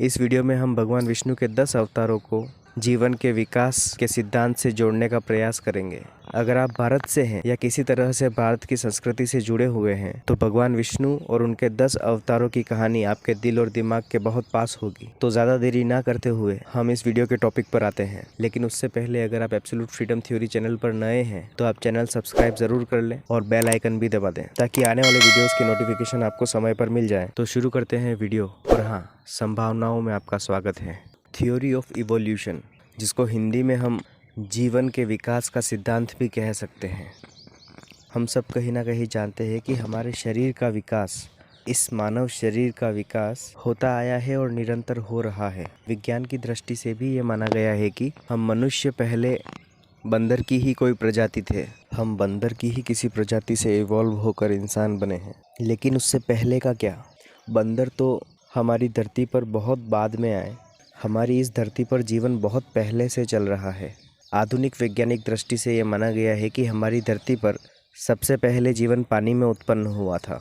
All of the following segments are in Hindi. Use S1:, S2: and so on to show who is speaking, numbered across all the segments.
S1: इस वीडियो में हम भगवान विष्णु के 10 अवतारों को जीवन के विकास के सिद्धांत से जोड़ने का प्रयास करेंगे। अगर आप भारत से हैं या किसी तरह से भारत की संस्कृति से जुड़े हुए हैं तो भगवान विष्णु और उनके 10 अवतारों की कहानी आपके दिल और दिमाग के बहुत पास होगी। तो ज़्यादा देरी ना करते हुए हम इस वीडियो के टॉपिक पर आते हैं। लेकिन उससे पहले अगर आप एब्सोल्यूट फ्रीडम थ्योरी चैनल पर नए हैं तो आप चैनल सब्सक्राइब जरूर कर लें और बेल आइकन भी दबा दें ताकि आने वाले वीडियोज़ की नोटिफिकेशन आपको समय पर मिल जाए। तो शुरू करते हैं वीडियो। और हाँ, संभावनाओं में आपका स्वागत है। थ्योरी ऑफ इवोल्यूशन, जिसको हिंदी में हम जीवन के विकास का सिद्धांत भी कह सकते हैं। हम सब कहीं ना कहीं जानते हैं कि हमारे शरीर का विकास, इस मानव शरीर का विकास होता आया है और निरंतर हो रहा है। विज्ञान की दृष्टि से भी ये माना गया है कि हम मनुष्य पहले बंदर की ही कोई प्रजाति थे। हम बंदर की ही किसी प्रजाति से इवॉल्व होकर इंसान बने हैं। लेकिन उससे पहले का क्या? बंदर तो हमारी धरती पर बहुत बाद में आए। हमारी इस धरती पर जीवन बहुत पहले से चल रहा है। आधुनिक वैज्ञानिक दृष्टि से ये माना गया है कि हमारी धरती पर सबसे पहले जीवन पानी में उत्पन्न हुआ था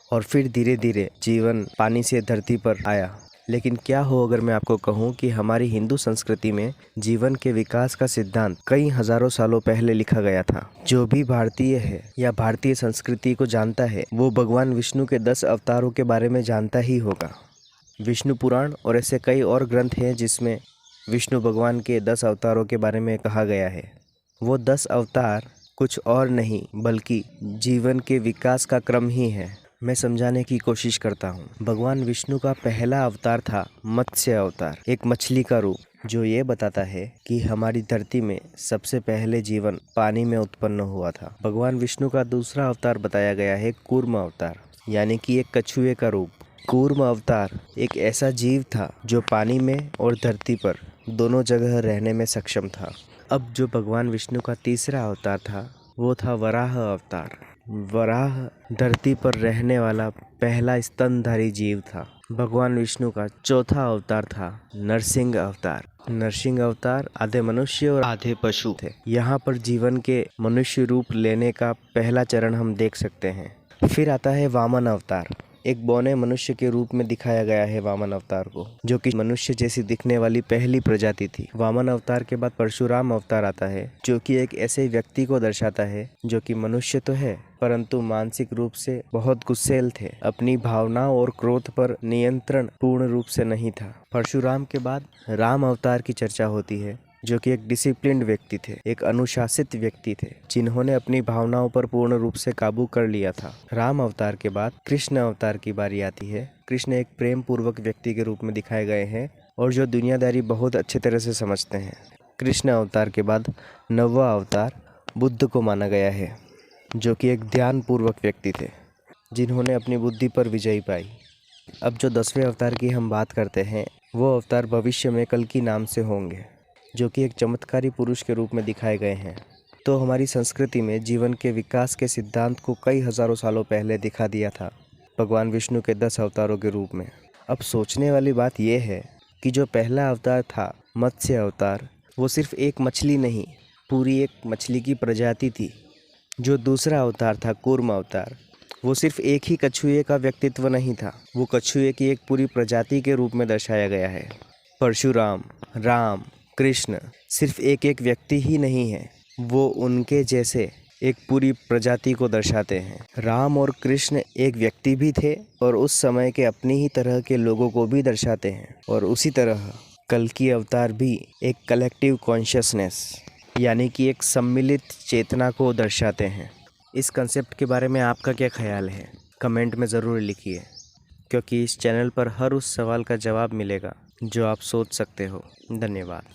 S1: और फिर धीरे धीरे जीवन पानी से धरती पर आया। लेकिन क्या हो अगर मैं आपको कहूँ कि हमारी हिंदू संस्कृति में जीवन के विकास का सिद्धांत कई हजारों सालों पहले लिखा गया था। जो भी भारतीय है या भारतीय संस्कृति को जानता है वो भगवान विष्णु के 10 अवतारों के बारे में जानता ही होगा। विष्णु पुराण और ऐसे कई और ग्रंथ हैं जिसमें विष्णु भगवान के 10 अवतारों के बारे में कहा गया है। वो 10 अवतार कुछ और नहीं बल्कि जीवन के विकास का क्रम ही है। मैं समझाने की कोशिश करता हूँ। भगवान विष्णु का पहला अवतार था मत्स्य अवतार, एक मछली का रूप, जो ये बताता है कि हमारी धरती में सबसे पहले जीवन पानी में उत्पन्न हुआ था। भगवान विष्णु का दूसरा अवतार बताया गया है कूर्म अवतार, यानी कि एक कछुए का रूप। कूर्म अवतार एक ऐसा जीव था जो पानी में और धरती पर दोनों जगह रहने में सक्षम था। अब जो भगवान विष्णु का तीसरा अवतार था वो था वराह अवतार। वराह धरती पर रहने वाला पहला स्तनधारी जीव था। भगवान विष्णु का चौथा अवतार था नरसिंह अवतार। नरसिंह अवतार आधे मनुष्य और आधे पशु थे। यहाँ पर जीवन के मनुष्य रूप लेने का पहला चरण हम देख सकते हैं। फिर आता है वामन अवतार। एक बौने मनुष्य के रूप में दिखाया गया है वामन अवतार को, जो कि मनुष्य जैसी दिखने वाली पहली प्रजाति थी। वामन अवतार के बाद परशुराम अवतार आता है, जो कि एक ऐसे व्यक्ति को दर्शाता है जो कि मनुष्य तो है परंतु मानसिक रूप से बहुत गुस्सैल थे। अपनी भावनाओं और क्रोध पर नियंत्रण पूर्ण रूप से नहीं था। परशुराम के बाद राम अवतार की चर्चा होती है, जो कि एक डिसिप्लिन्ड व्यक्ति थे, एक अनुशासित व्यक्ति थे, जिन्होंने अपनी भावनाओं पर पूर्ण रूप से काबू कर लिया था। राम अवतार के बाद कृष्ण अवतार की बारी आती है। कृष्ण एक प्रेम पूर्वक व्यक्ति के रूप में दिखाए गए हैं और जो दुनियादारी बहुत अच्छे तरह से समझते हैं। कृष्ण अवतार के बाद नौवां अवतार बुद्ध को माना गया है, जो कि एक ध्यान पूर्वक व्यक्ति थे, जिन्होंने अपनी बुद्धि पर विजय पाई। अब जो 10वें अवतार की हम बात करते हैं वो अवतार भविष्य में कल्कि नाम से होंगे, जो कि एक चमत्कारी पुरुष के रूप में दिखाए गए हैं। तो हमारी संस्कृति में जीवन के विकास के सिद्धांत को कई हजारों सालों पहले दिखा दिया था भगवान विष्णु के 10 अवतारों के रूप में। अब सोचने वाली बात यह है कि जो पहला अवतार था मत्स्य अवतार, वो सिर्फ एक मछली नहीं, पूरी एक मछली की प्रजाति थी। जो दूसरा अवतार था कूर्म अवतार, वो सिर्फ एक ही कछुए का व्यक्तित्व नहीं था, वो कछुए की एक पूरी प्रजाति के रूप में दर्शाया गया है। परशुराम, राम, कृष्ण सिर्फ एक एक व्यक्ति ही नहीं है, वो उनके जैसे एक पूरी प्रजाति को दर्शाते हैं। राम और कृष्ण एक व्यक्ति भी थे और उस समय के अपनी ही तरह के लोगों को भी दर्शाते हैं। और उसी तरह कल्कि अवतार भी एक कलेक्टिव कॉन्शियसनेस, यानी कि एक सम्मिलित चेतना को दर्शाते हैं। इस कंसेप्ट के बारे में आपका क्या ख्याल है? कमेंट में ज़रूर लिखिए, क्योंकि इस चैनल पर हर उस सवाल का जवाब मिलेगा जो आप सोच सकते हो। धन्यवाद।